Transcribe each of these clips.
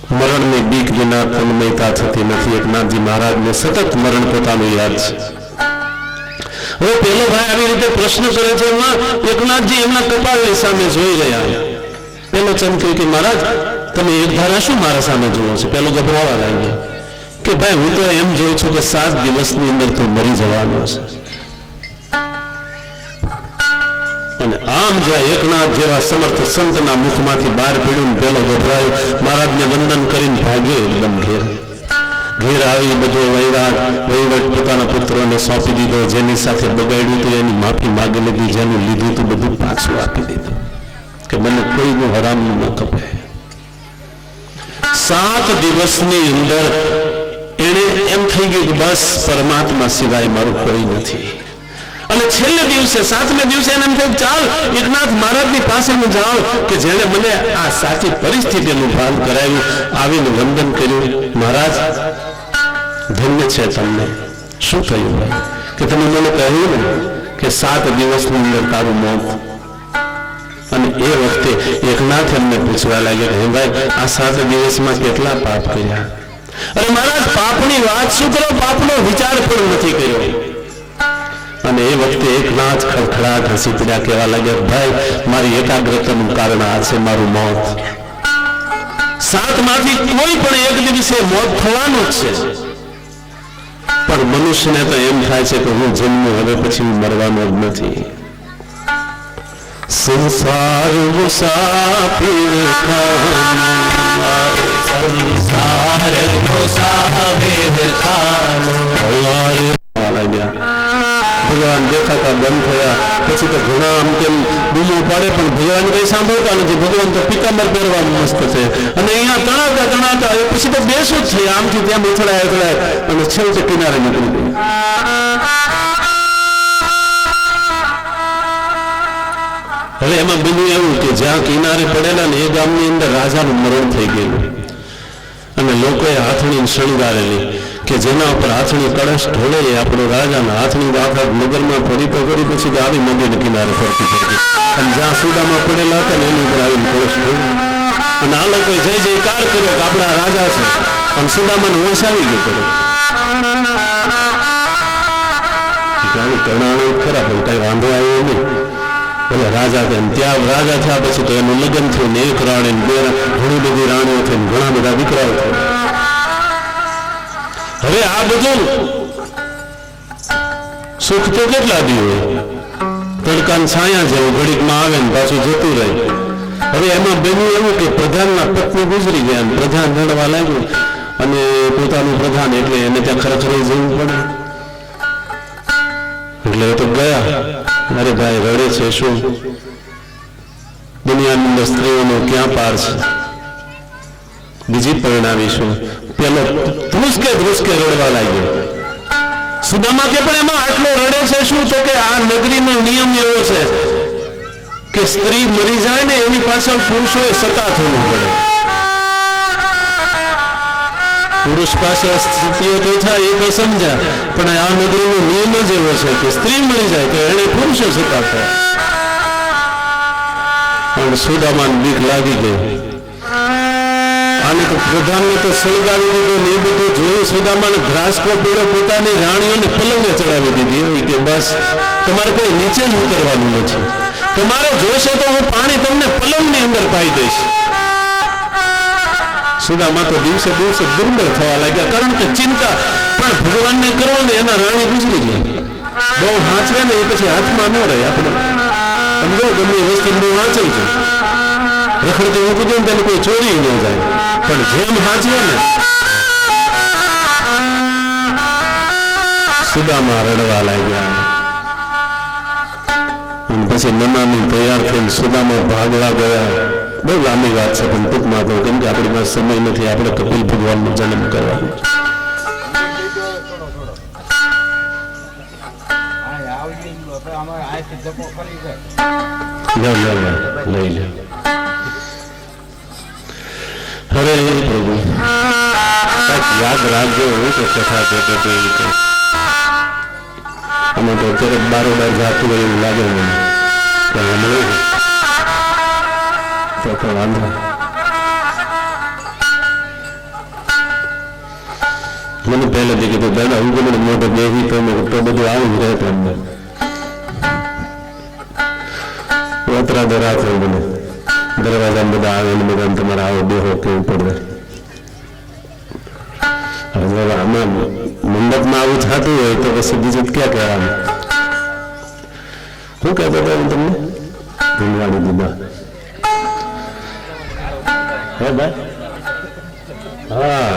મરણની બીક વિના તન્મયતા થતી નથી. એકનાથજી મહારાજને સતત મરણ પોતાનું યાદ છે. હવે પેલો ભાઈ આવી રીતે પ્રશ્ન કરે છે, એમાં એકનાથજી એમના કપાળની સામે જોઈ રહ્યા. પેલો ચમક્યો કે મહારાજ તમે એક ધારા શું મારા સામે જુઓ છો? પેલો ગભરાવા લાગ્યો કે ભાઈ હું તો એમ જોઉં છું કે 7 દિવસની અંદર તો મરી જવાનો છે. અને આમ જ્યાં એકનાથ જેવા સમર્થ સંતના મુખમાંથી બહાર પડ્યું, પેલો ગભરાયો, મહારાજને વંદન કરીને ભાગ્યો એકદમ ઘેર આવી બધો વહીવટ પોતાના પુત્રોને સોંપી દીધો. જેની સાથે બગાડ્યું હતું એની માફી માગી લીધી, જેનું લીધું હતું બધું પાછું આપી દીધું કે મને કોઈનું હરામ ન કપે. 7 દિવસની અંદર એને એમ થઈ ગયું કે બસ પરમાત્મા સિવાય મારું કોઈ નથી. અને છેલ્લે દિવસે 7મે દિવસે એને એમ થયું ચાલ એકનાથ મહારાજની પાસે હું જાઉં કે જેણે મને આ સાચી પરિસ્થિતિનું ભાન કરાવ્યું. આવીને વંદન કર્યું. મહારાજ ધન્ય છે તમને. શું થયું ભાઈ કે તમે મને કહ્યું ને કે 7 દિવસની અંદર તારું મોત. અને એ વખતે એકનાથ એમને પૂછવા લાગ્યો હે ભાઈ આ 7 દિવસમાં કેટલા પાપ કર્યા? અરે મહારાજ પાપની વાત શું કરો, પાપનો વિચાર પણ નથી કર્યો. અને એ વખતે એકનાથ ખડખડાટ હસી પડ્યા, કહેવા લાગ્યા ભાઈ મારી એકાગ્રતાનું કારણ આ છે મારું મોત. 7 માંથી કોઈ પણ એક દિવસે મોત થવાનું જ છે. પણ મનુષ્યને તો એમ થાય છે કે હું જન્મ હવે પછી હું મરવાનો જ નથી. સંસાર મુસાફિર ભગવાન દેખાતા બંધ થયા. પછી તો ઘણા આમ તેમ બૂમો પાડે પણ ભગવાન કઈ સાંભળતા નથી. ભગવાન તો પિતાંબર પહેરવા મસ્ત છે અને અહીંયા તણાતા પછી તો બેસું જ થયા. આમથી ત્યાં ઉથળાય અને છેવટે કિનારે નીકળી ગઈ. હવે એમાં બન્યું એવું કે જ્યાં કિનારે પડેલા ને એ ગામની અંદર રાજાનું મરણ થઈ ગયેલું અને લોકોએ હાથણી શણગારેલી કે જેના ઉપર હાથણી કળશ ઢોળે એ આપણો રાજાના હાથણી આખા નગરમાં ફરી તો કરી પછી આવી નદીને કિનારે ફરતી અને જ્યાં સુદામાં પડેલા હતા ને એની ઉપર આવીને કળશ ઢોળે અને આ લોકોએ જય જયકાર કર્યો કે આપણા રાજા છે. અને સુદામાને હોશ આવી ગયો પડે તણાણું ખરા પણ કઈ વાંધો આવ્યો નહીં. એટલે રાજા ત્યાં રાજા થયા પછી તો એનું લગ્ન થયું ને એક રાણી ઘણી બધી રાણીઓ થઈ ઘણા બધા દીકરાઓ થયા. હવે આ બધું સુખ તો કેટલા દી હોય, તડકાન છાયા જેવું ઘડીકમાં આવે ને પાછું જતું રહે. હવે એમાં બન્યું એવું કે પ્રધાનના પત્ની ગુજરી ગયા, પ્રધાન રડવા લાગ્યું અને પોતાનું પ્રધાન એટલે એને ત્યાં ખરેખર જવું પડે એટલે તો ગયા. અરે ભાઈ રડે છે શું? દુનિયાની અંદર સ્ત્રીઓનો ક્યાં પાર છે? બીજી પરિણામીશું. પેલો ધ્રુસકે રડવા લાગ્યો. સુદામા કે પણ એમાં આટલો રડે છે શું? તો કે આ નગરીનો નિયમ એવો છે કે સ્ત્રી મરી જાય ને એની પાછળ પુરુષોએ સતા થવું પડે. પુરુષ પાસે સ્થિતિઓ તો થાય એ તો સમજ્યા, પણ આ નગરીનો નિયમ જ એવો છે કે સ્ત્રી મરી જાય તો એને પુરુષો સતા થાય. પણ સુદામાને બીક લાગી ગઈ. આને તો પ્રધાનને તો સળગાવી દીધો ને એ બધું જોયું. સુદામાને ઘ્રાસકો પીડો પોતાની રાણીઓને પલંગે ચડાવી દીધી એવી કે બસ તમારે કોઈ નીચે જ ઉતરવાનું નથી, તમારે જોશે તો હું પાણી તમને પલંગની અંદર પાઈ દઈશ. સુદામા તો દિવસે દિવસે દુર્બળ થવા લાગ્યા, કારણ કે ચિંતા પણ ભગવાનને કરો ને એના રાણી ગુજરી ગયા. બહુ વાંચવે ને એ પછી હાથમાં ન રહે. આપણે સમજો ગમે એ વસ્તુ બહુ વાંચવું છે, રખડતી મૂકી દે ને તેને કોઈ ચોરી ન જાય. પણ જેમ વાંચવે ને સુદામા રડવા લાગ્યા. અને પછી નમામી તૈયાર થઈને સુદામા ભાગવા ગયા. બહુ લાંબી વાત છે પણ ટૂંકમાં તો કેમ કે આપણી પાસે સમય નથી. આપણે કપિલ ભગવાનનો જન્મ કરવાનો લઈ લે. અરે પ્રભુ યાદ રાખજો હું તો કથા કરતો આમાં તો અત્યારે બારોબાર જાતું હોય એવું લાગે મને કે હમણાં તો વાંધો મને પહેલેથી કીધું દાદા હું મને મોઢે બેસી તો બધું આવી જ રહે તમને વતરા દરા થયું મને દરવાજા બધા આવે ને બધા તમારે આવો બેહો કેવું પડે. આમાં મંડપમાં આવું થતું હોય તો પછી બીજું ક્યાં કહેવાનું. શું કહેતો હતો તમને ભૂલવાડી દીધા. હે ભાઈ હા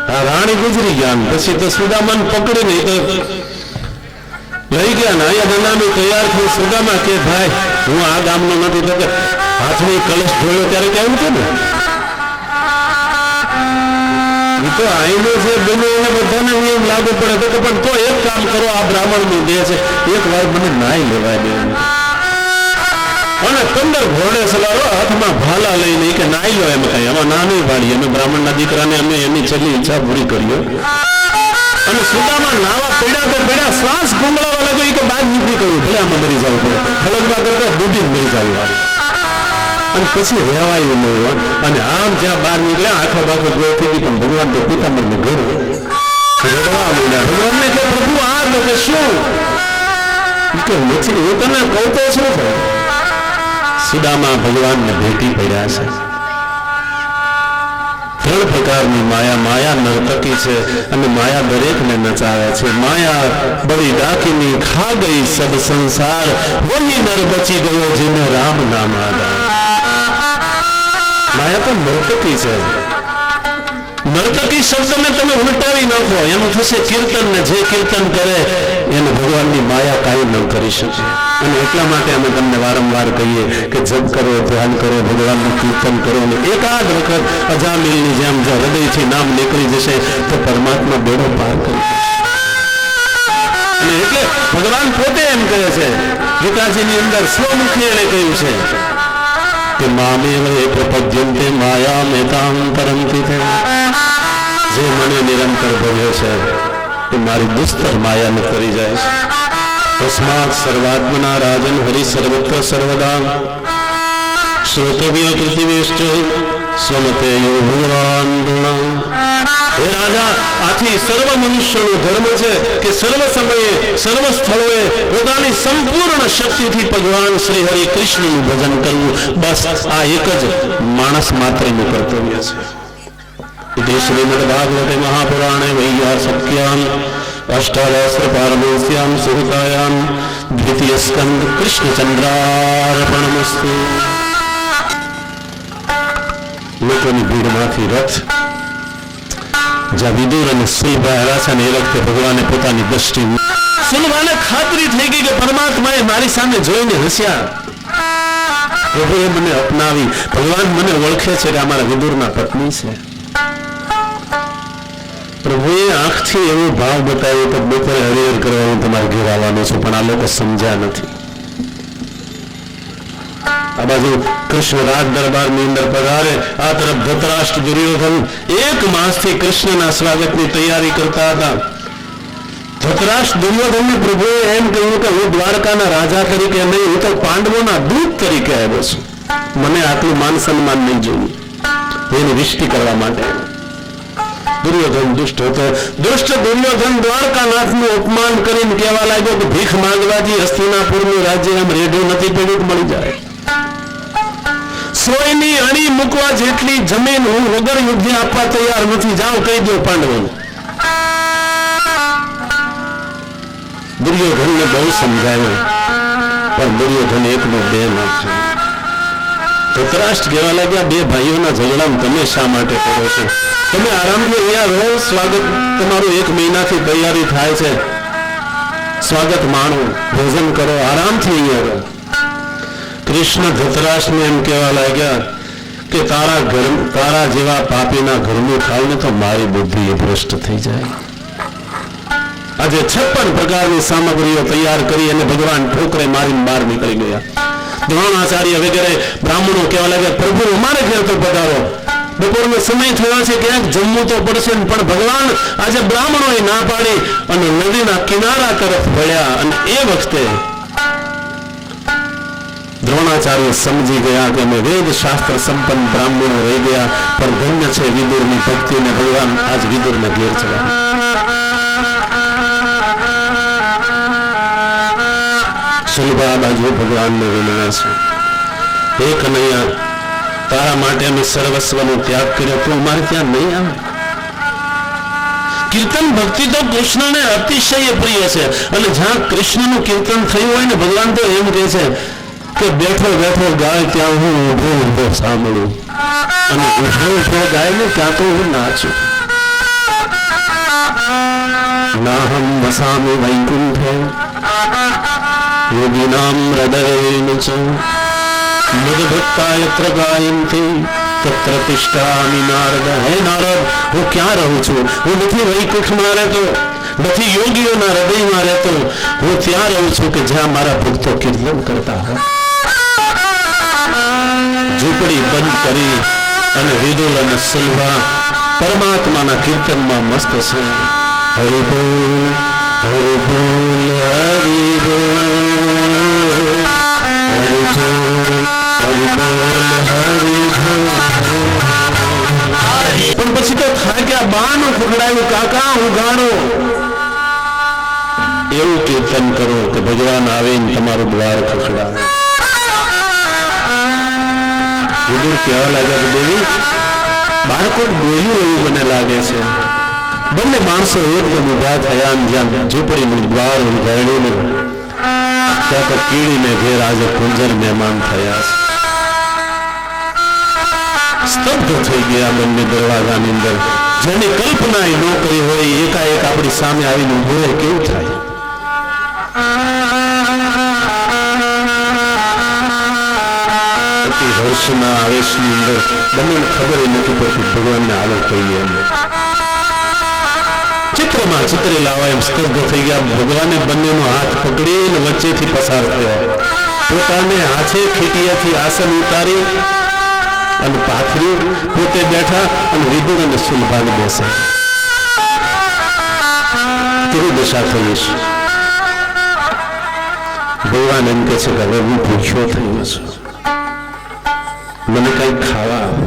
હા રાણી ગુજરી ગયા પછી તો સુદામાને પકડી નહીં તો લઈ ગયા ને અહીંયા નામી તૈયાર થઈ. સુદામા કે ભાઈ હું આ ગામનો નથી તો કે હાથની કલશ જોયો ત્યારે કેવું છે ને એ તો આઈનો જે બને એને બધાને નિયમ લાગુ પડે તો પણ તો એક કામ કરો આ બ્રાહ્મણ નું દેહ છે એક વાર મને નાઈ લેવા દે અને 15 ઘોડે સલારો હાથમાં ભાલા લઈને કે નાઈ લો એમ કઈ આમાં ના નહીં પાડી. અમે બ્રાહ્મણના દીકરાને અમે એની છેલ્લી ઈચ્છા પૂરી કર્યો અને સુદામાં નાવા પડ્યા તો પડ્યા શ્વાસ ગુંગળાવા લાગ્યો કે બહાર નીકળી ગયું ભલે આમાં મરી જવું પડે ખડકવા કરતા ડૂબી મરી જવું અને પછી રહેવાયું નહીં. અને આમ જ્યાં બહાર નીકળ્યા આખો બાખો ગયો થઈ ગઈ પણ ભગવાન તો પિતાંબરને ઘર રડવા માંડ્યા. ભગવાનને કે પ્રભુ આ તો કે શું કે નથી હું તને કહું તો શું છે. સુદામા ભગવાનને ભેટી પડ્યા છે. 3 પ્રકારની માયા. માયા નર્તકી છે અને માયા દરેકને નચાવે છે. માયા બડી ડાકીની ખા ગઈ સબ સંસાર વહી નર બચી ગયો જેને રામ નામ આદા. માયા તો નર્તકી છે. નર્તકી શબ્દને તમે ઉલટાવી નાખો એનું થશે કીર્તન ને જે કીર્તન કરે એને ભગવાનની માયા કાંઈ ન કરી શકે. અને એટલા માટે અમે તમને વારંવાર કહીએ કે જપ કરો ધ્યાન કરો ભગવાનનું કીર્તન કરો ને એકાદ વખત અજામિલની જેમ જો હૃદયથી નામ નીકળી જશે તો પરમાત્મા બેડો પાર કરી. અને એટલે ભગવાન પોતે એમ કહે છે ગીતાજીની અંદર સ્વમુખી એને કહ્યું છે કે મામેવ એ પ્રપદ્યંતે માયા મેતામ પરંતિ તે જે મને નિરંતર ભર્યો છે એ મારી દુસ્તર માયાને કરી જાય છે. તસ્માત સર્વાત્મના રાજન હરિ સર્વત્ર સર્વદા શ્રોતવ્ય પૃથિવીશ્ચ સ્વમતે યો ભગવાન હે રાજા આથી સર્વ મનુષ્યનો ધર્મ છે કે સર્વ સમયે સર્વ સ્થળોએ પોતાની સંપૂર્ણ શક્તિથી ભગવાન શ્રી હરિ કૃષ્ણનું ભજન કરવું. બસ આ એક જ માણસ માત્રનું કર્તવ્ય છે. ઇતિ શ્રીમદ ભાગવતે મહાપુરાણે વૈયાસક્યામ અષ્ટાદશ પારમસ્યામ સુહૃતાયામ દ્વિતીય સ્કંદ કૃષ્ણચંદ્રાર્પણમસ્તુ. લોકોની ભીડમાંથી રથ જ્યાં વિદુર અને સુલભા આવ્યા છે અને એ વખતે ભગવાને પોતાની દ્રષ્ટિ સુલભાને ખાતરી થઈ ગઈ કે પરમાત્માએ મારી સામે જોઈને હસ્યા. પ્રભુએ મને અપનાવી. ભગવાન મને ઓળખે છે કે અમારા વિદુરના પત્ની છે. પ્રભુએ આંખથી એવો ભાવ બતાવ્યો કે બપોરે હરિહર કરવાનું તમારે ઘેર આવવાનું છે પણ આ લોકો સમજ્યા નથી. આ બાજુ કૃષ્ણ રાજ દરબારની અંદર પધારે આ તરફ ધૃતરાષ્ટ્ર દુર્યોધન 1 માસથી કૃષ્ણના સ્વાગતની તૈયારી કરતા હતા. ધૃતરાષ્ટ્ર દુર્યોધનને પ્રભુએ એમ કહ્યું કે હું દ્વારકાના રાજા તરીકે નહીં હું તો પાંડવોના દૂત તરીકે આવ્યો છું. મને આટલું માન સન્માન નહીં જોયું. એની વિષ્ટિ કરવા માટે દુર્યોધન દુષ્ટ હતો. દુષ્ટ દુર્યોધન દ્વારકાનાથનું અપમાન કરીને કહેવા લાગ્યો કે ભીખ માંગવાથી હસ્તિનાપુરનું રાજ્ય એમ રેઢું નથી પડ્યું મળી જાય. સોયની અણી મૂકવા જેટલી જમીન હું વગર યુદ્ધે આપવા તૈયાર નથી. જાઓ કહી દો પાંડવોને. દુર્યોધનને બહુ સમજાવ્યો પણ દુર્યોધન એકનો બે ન છે. ધૃતરાષ્ટ્ર કહેવા લાગ્યા 2 ભાઈઓના ઝઘડામાં તમે શા માટે કરો છો? તમે આરામથી અહીંયા રહો. સ્વાગત તમારું 1 મહિનાથી તૈયારી થાય છે. સ્વાગત માણો ભોજન કરો આરામથી અહીંયા રહો. કૃષ્ણ ધૃતરાષ્ટ્રને એમ કહેવા લાગ્યા કે તારા જેવા પાપીના ઘરનું ખાઈને તો મારી બુદ્ધિ એ ભ્રષ્ટ થઈ જાય. આજે 56 પ્રકારની સામગ્રીઓ તૈયાર કરી અને ભગવાન ઠોકરે મારીને બહાર નીકળી ગયા. દ્રોણાચાર્ય વગેરે બ્રાહ્મણો કહેવા લાગ્યા પ્રભુ અમારે ઘેર તો પધારો. બપોરનો સમય થયો છે ક્યાંક જમવું તો પડશે પણ ભગવાન આજે બ્રાહ્મણોએ ના પાડી અને નદીના કિનારા તરફ વળ્યા. અને એ વખતે દ્રોણાચાર્ય સમજી ગયા કે અમે વેદ શાસ્ત્ર સંપન્ન બ્રાહ્મણો રહી ગયા, પણ ધન્ય છે વિદુરની ભક્તિને ભગવાન આજ વિદુરને ઘેર ચડ્યા. સુલભા બાજુ ભગવાનને વિનવે છે, હે કનૈયા, તારા માટે અમે સર્વસ્વનો ત્યાગ કર્યો, તું અમારે ત્યાં નહીં આવે. કીર્તન ભક્તિ તો કૃષ્ણને અતિશય પ્રિય છે, અને જ્યાં કૃષ્ણનું કીર્તન થયું હોય ને, ભગવાન તો એમ કહે છે કે બેઠો બેઠો ગાય ત્યાં હું ઊભો ઊભો સાંભળું, અને ઊભો ઊભો ગાય ને ત્યાં તો હું નાચું. નાહમ વસામિ વૈકુંઠે યોગીનામ હૃદયેન ચ મદભક્તા યત્ર ગાયન્તિ તત્ર તિષ્ઠામિ નારદ. હે નારદ, હું ક્યાં રહું છું? હું નથી વૈકુંઠમાં રહેતો, નથી યોગીઓના હૃદયમાં રહેતો, હું ત્યાં રહું છું કે જ્યાં મારા ભક્તો કીર્તન કરતા હોય. ઝૂંપડી બંધ કરી અને વિદુર અને સુલભા પરમાત્માના કીર્તનમાં મસ્ત છે. હરિ બોલ હરિ બોલ હરિ બોલ હરિ બોલ. પણ પછી તો થાક્યા, બાનું ખખડાયું, કાકા હું ગાણો. એવું કીર્તન કરો કે ભગવાન આવીને તમારું દ્વાર ખખડાવે. વિદુર કહેવા લાગ્યા કે દેવી, બાળકો બોલ્યું એવું મને લાગે છે. બંને માણસો એકદમ ઉભા થયા, જ્યાં ઝૂંપડીનું દ્વાર ઉઘાડ્યું ને ત્યાં તો કીડીને ઘેર આજે કુંજર મહેમાન થયા છે. સ્તબ્ધ થઈ ગયા બંને દરવાજાની અંદર. જેની કલ્પના ન કરી હોય એકાએક આપણી સામે આવીને ઉભો રહે, કેવું થાય? અતિ હર્ષના આવેશની અંદર બંનેને ખબર નથી પડતી ભગવાનને હાલત કહીએ એમ. ચિત્રમાં ચિત્રે લાવવા એમ સ્તબ્ધ થઈ ગયા. ભગવાને બંનેનો હાથ પકડીને વચ્ચેથી પસાર થયો, પોતાને હાથે ખીટીયાથી આસન ઉતારી અને પાથરી પોતે બેઠા, અને વિદુર અને સુલભાને બેસે. કેવી દશા થઈ છે? ભગવાન એમ કે છે કે હવે હું ભૂખ્યો થયો છું, મને કઈ ખાવા આપો.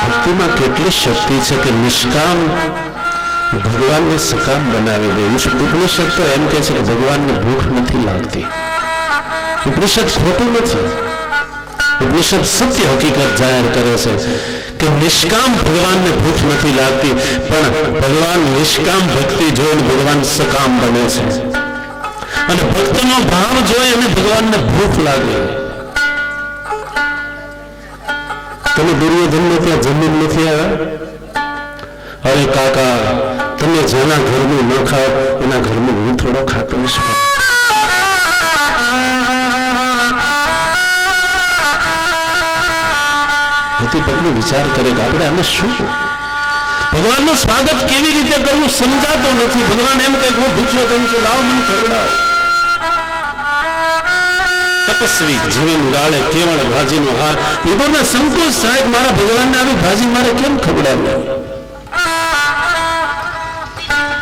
ભક્તિમાં કેટલી શક્તિ છે કે નિષ્કામ ભગવાનને સકામ બનાવી દે. ઉપનિષદ તો એમ કે છે કે ભગવાનને ભૂખ નથી લાગતી. ઉપનિષદ ખોટું નથી, ઉપનિષદ સત્ય હકીકત જાહેર કરે છે કે નિષ્કામ ભગવાનને ભૂખ નથી લાગતી, પણ ભગવાન નિષ્કામ ભક્તિ જોઈને ભગવાન સકામ બને છે, અને ભક્તનો ભાવ જોઈ અને ભગવાનને ભૂખ લાગે. તમે દુર્યોધનને ત્યાં જમીન નથી આવ્યા? અરે કાકા, તમે જેના ઘરનું ન ખાવ એના ઘરનું હું થોડો ખાતો છું. પત્ની વિચાર કરે કે આપણે આને શું, ભગવાનનું સ્વાગત કેવી રીતે કરવું સમજાતો નથી. ભગવાન એમ કહે હું ભૂખ્યો થયું છું, લાવ મને ખવડાવ. તપસ્વી જીવન ગાળે કેવળ ભાજીનો હાર. વિદુરને સંકોચ સાહેબ, મારા ભગવાનને આવી ભાજી મારે કેમ ખવડાવી?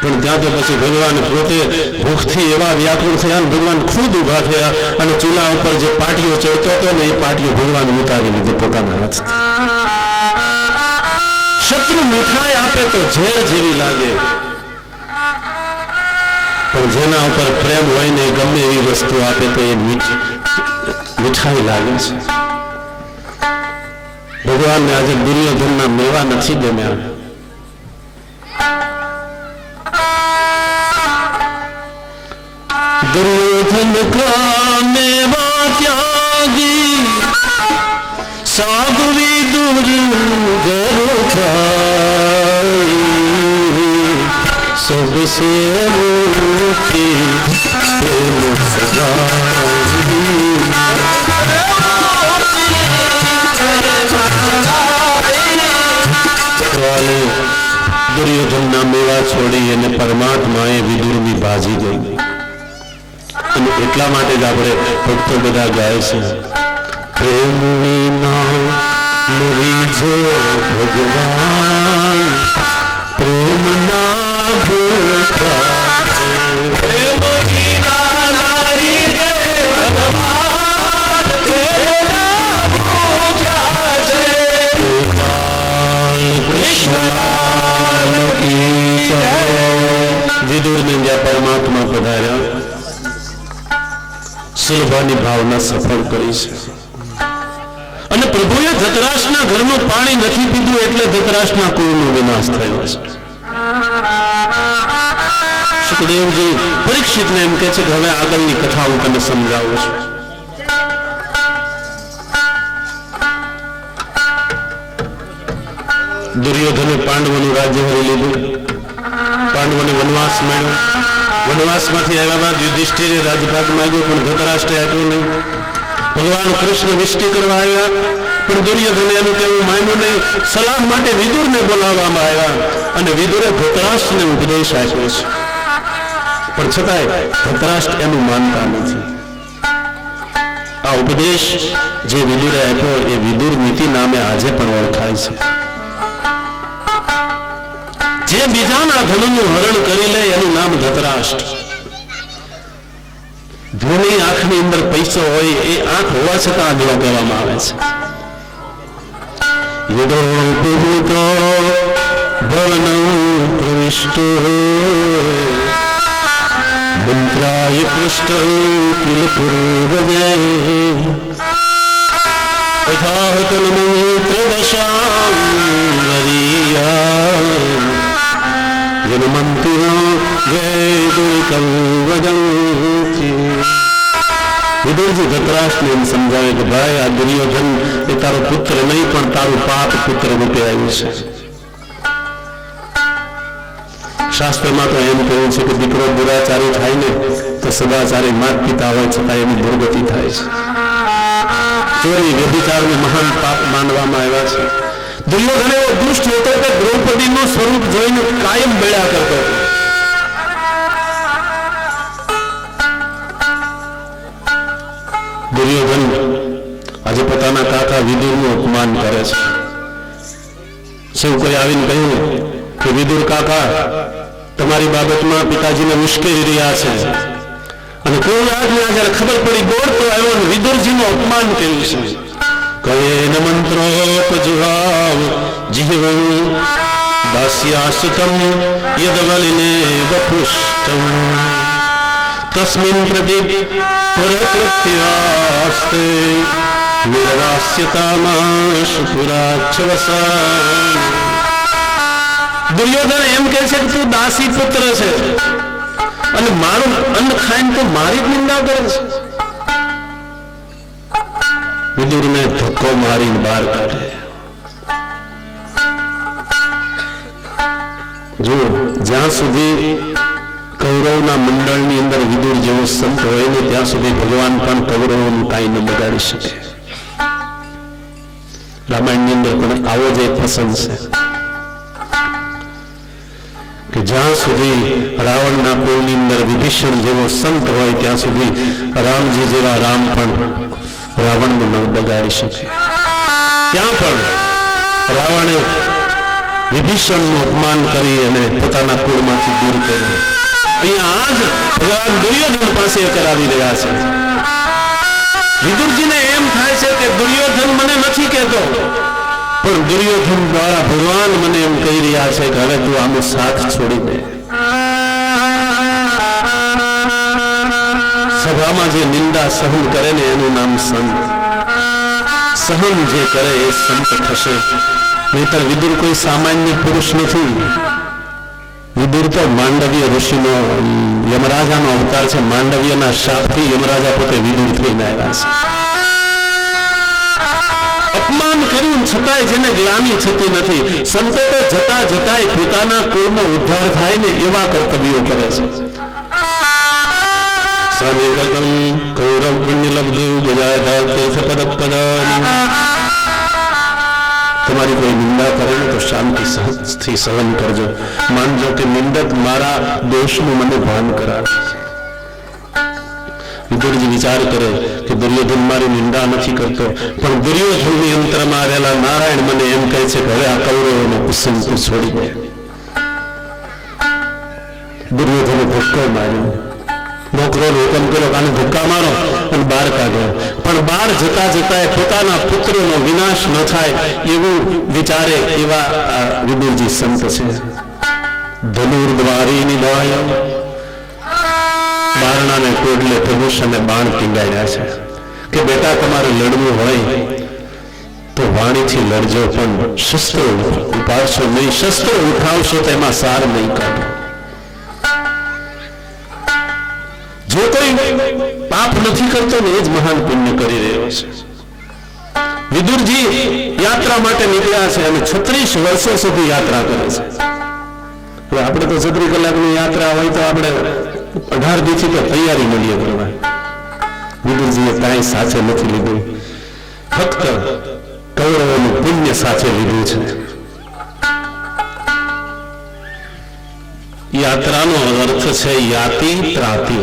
પણ ત્યાં તો પછી ભગવાન પોતે ભૂખથી એવા વ્યાકુળ થયા, ભગવાન ખુદ ઉભા થયા, અને ચૂલા ઉપર જે પાટીઓ ચડતો હતો ને એ પાટીઓ ભગવાન ઉતારી લીધી પોતાના હાથ. શત્રુ મીઠાઈ આપે તો ઝેર જેવી લાગે, પણ જેના ઉપર પ્રેમ હોય ને ગમે એવી વસ્તુ આપે તો એ મીઠાઈ લાગે છે. ભગવાનને આજે દુર્યોધનના મેવા નથી ગમ્યા. दुर्योधन का मेवा त्यागी साधुवी दूर गरो खाई सबसे मोटी प्रेम सगाई. દુર્યોધનના મેવા છોડી અને પરમાત્માએ વિદુરની બાજી ગઈ. અને એટલા માટે જ આપણે ભક્તો બધા ગાય છે, પ્રેમની નામ લીજો ભગવાન, પ્રેમના ભૂખા પ્રેમની નામ લીજો ભગવાન. સુલભાની ભાવના સફળ કરી છે. અને પ્રભુએ ધૃતરાષ્ટ્રના ઘરનું પાણી નથી પીધું એટલે ધૃતરાષ્ટ્રના કુળનો વિનાશ થયો છે. સુખદેવજી પરીક્ષિતને એમ કહે છે કે હવે આગળની કથા હું તને સમજાવું છું. દુર્યોધને પાંડવોનું રાજ્ય હરી લીધું. પાંડવોને વનવાસ મળ્યો. વનવાસમાંથી આવ્યા બાદ યુધિષ્ઠિરે રાજભાગ માંગ્યો પણ ધૃતરાષ્ટ્રે આપ્યું નહીં. ભગવાન કૃષ્ણ વિષ્ટિ કરવા આવ્યા પણ દુર્યોધને એનું કહેવું માન્યું નહીં. સલાહ માટે વિદુરને બોલાવવામાં આવ્યા અને વિદુરે ધૃતરાષ્ટ્રને ઉપદેશ આપ્યો છે. પણ છતાંય ધૃતરાષ્ટ્ર એનું માનતા નથી. આ ઉપદેશ જે વિદુરે આપ્યો એ વિદુર નીતિ નામે આજે પણ ઓળખાય છે. જે બીજાના ધનનું હરણ કરી લે એનું નામ ધૃતરાષ્ટ્ર. ધોની આંખની અંદર પૈસો હોય એ આંખ હોવા છતાં આંધળો કહેવામાં આવે છે. યદો પુરુતો ભવનં પ્રવિષ્ટો મંત્રાય પૃષ્ટ કિલ પૂર્વજય વિદુરજી ધૃતરાષ્ટ્રને એમ સમજાવે કે ભાઈ આ દુર્યોધન એ તારો પુત્ર નહીં પણ તારું પાપ પુત્ર રૂપે આવ્યું છે. શાસ્ત્રમાં તો એમ કહ્યું છે કે દીકરો દુરાચારી થાય ને તો સદાચારી માતા પિતા હોય છતાં એની દુર્ગતિ થાય છે. ચોરી વ્યભિચારને મહાન પાપ માનવામાં આવ્યા છે. દુર્યોધન એવો દુષ્ટ હતો કે દ્રૌપદીનું સ્વરૂપ જોઈને કાયમ બેડા કરતો હતો. દુર્યોધન આજે પોતાના કાકા વિદુરનું અપમાન કરે છે. સૌ કોઈ આવીને કહ્યું કે વિદુર કાકા તમારી બાબતમાં પિતાજીને મુશ્કેલી રહ્યા છે અને કોઈ આજના જયારે ખબર પડી દોડતો આવ્યો અને વિદુરજીનું અપમાન કર્યું છે. કયેન મંત્રોપજુહાવ જીવં દાસ્યાસુતમ યદવલિને વપુષ્ટમ તસ્મિન પ્રદીપ પરકૃત્યાસ્તે નિર્વાસ્યતામાશ પુરાચ્છવસા. દુર્યોધન એમ કહે છે કે તું દાસી પુત્ર છે અને મારું અન્ન ખાઈને તું મારી જ નિંદા કરે છે. વિદુરને ધક્કો મારીને બહાર કાઢે. જો જ્યાં સુધી કૌરવના મંડળની અંદર વિદુર જેવો સંત હોય ને ત્યાં સુધી ભગવાન પણ કૌરવોનું કાંઈ ન બગાડી શકે. રામાયણની અંદર પણ આવો જ એક પ્રસંગ છે કે જ્યાં સુધી રાવણના કુળની અંદર વિભીષણ જેવો સંત હોય ત્યાં સુધી રામજી જેવા રામ પણ રાવણનું ન બગાડી શકે. ત્યાં પણ રાવણે વિભીષણનું અપમાન કરી અને પોતાના કુળમાંથી દૂર કર્યું. અહીંયા આજ ભગવાન દુર્યોધન પાસે કરાવી રહ્યા છે. વિદુરજીને એમ થાય છે કે દુર્યોધન મને નથી કહેતો પણ દુર્યોધન દ્વારા ભગવાન મને એમ કહી રહ્યા છે કે હવે તું આનો સાથ છોડી દે. સભામાં જે નિંદા સહન કરે ને એનું નામ સંત. સહન જે કરે એ સંત થશે. નહીતર વિદુર કોઈ સામાન્ય પુરુષ નથી. વિદુર તો માંડવ્ય ઋષિનો યમરાજાનો અવતાર છે. માંડવ્યના શાપથી યમરાજા પોતે વિદુર થઈને આવ્યા છે. અપમાન કર્યું છતાંય જેને ગ્લાની થતી નથી. સંતો તો જતા જતાય પોતાના કુળનો ઉદ્ધાર થાય ને એવા કર્તવ્યો કરે છે. સનિર્ગતમ કૌરવ પુણ્યલબ્ધુ ગજાયતા તમારી કોઈ નિંદા કરે ને તો શાંતિથી સહન કરજો. માનજો કે નિંદક મારા દોષનું મને ભાન કરાવે. વિદુરજી વિચાર કરે કે દુર્યોધન મારી નિંદા નથી કરતો પણ દુર્યોધનની અંતરમાં રહેલા નારાયણ મને એમ કહે છે કે હવે આ કૌરવોનો કુસુમ તું છોડી દે. દુર્યોધને ધક્કો માર્યો. નોકરોને હુકમ કર્યો કે આને ધક્કા મારો અને બહાર કાઢ્યો. પણ બહાર જતા જતા પોતાના પુત્રનો વિનાશ ન થાય એવું વિચારે એવા વિદુરજી સંત છે. ધનુર્દ્વારી નિધાય બારણાને કોડલે ધનુષ અને બાણ ટીંગાડ્યા છે કે બેટા તમારે લડવું હોય તો વાણીથી લડજો, પણ શસ્ત્રો ઉપાડશો નહીં. શસ્ત્રો ઉઠાવશો તો એમાં સાર નહીં કાઢો. જો કોઈ પાપ નથી કરતો ને એ જ મહાન પુણ્ય કરી રહ્યો છે. વિદુરજી યાત્રા માટે નીકળ્યા છે અને 36 વર્ષો સુધી યાત્રા કરે છે. હવે આપણે તો 36 કલાકની યાત્રા હોય તો આપણે 18 દિવસથી તો તૈયારી મળીએ કરવા. વિદુરજીએ કાંઈ સાથે નથી લીધું, ફક્ત કૌરવોનું પુણ્ય સાથે લીધું છે. યાત્રાનો અર્થ છે યાતિ ત્રાતિ.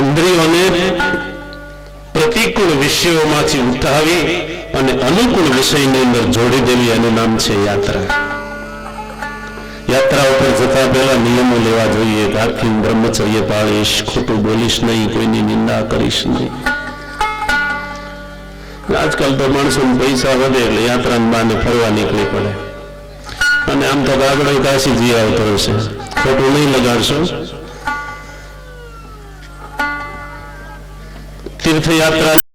ઇન્દ્રિયોને પ્રતિકૂળ વિષયોમાંથી ઉઠાવી અને અનુકૂળ વિષયની અંદર જોડી દેવી, એનું નામ છે યાત્રા. યાત્રા ઉપર જતા પહેલા નિયમો લેવા જોઈએ. આખી બ્રહ્મચર્ય પાળીશ, ખોટું બોલીશ નહીં, કોઈની નિંદા કરીશ નહીં. આજકાલ તો માણસો પૈસા વધે એટલે યાત્રાના બહાને ફરવા નીકળી પડે, અને આમ તો આગળ કાશી જઈ આવતો હશે. ખોટું નહીં લગાડશો. તીર્થયાત્રા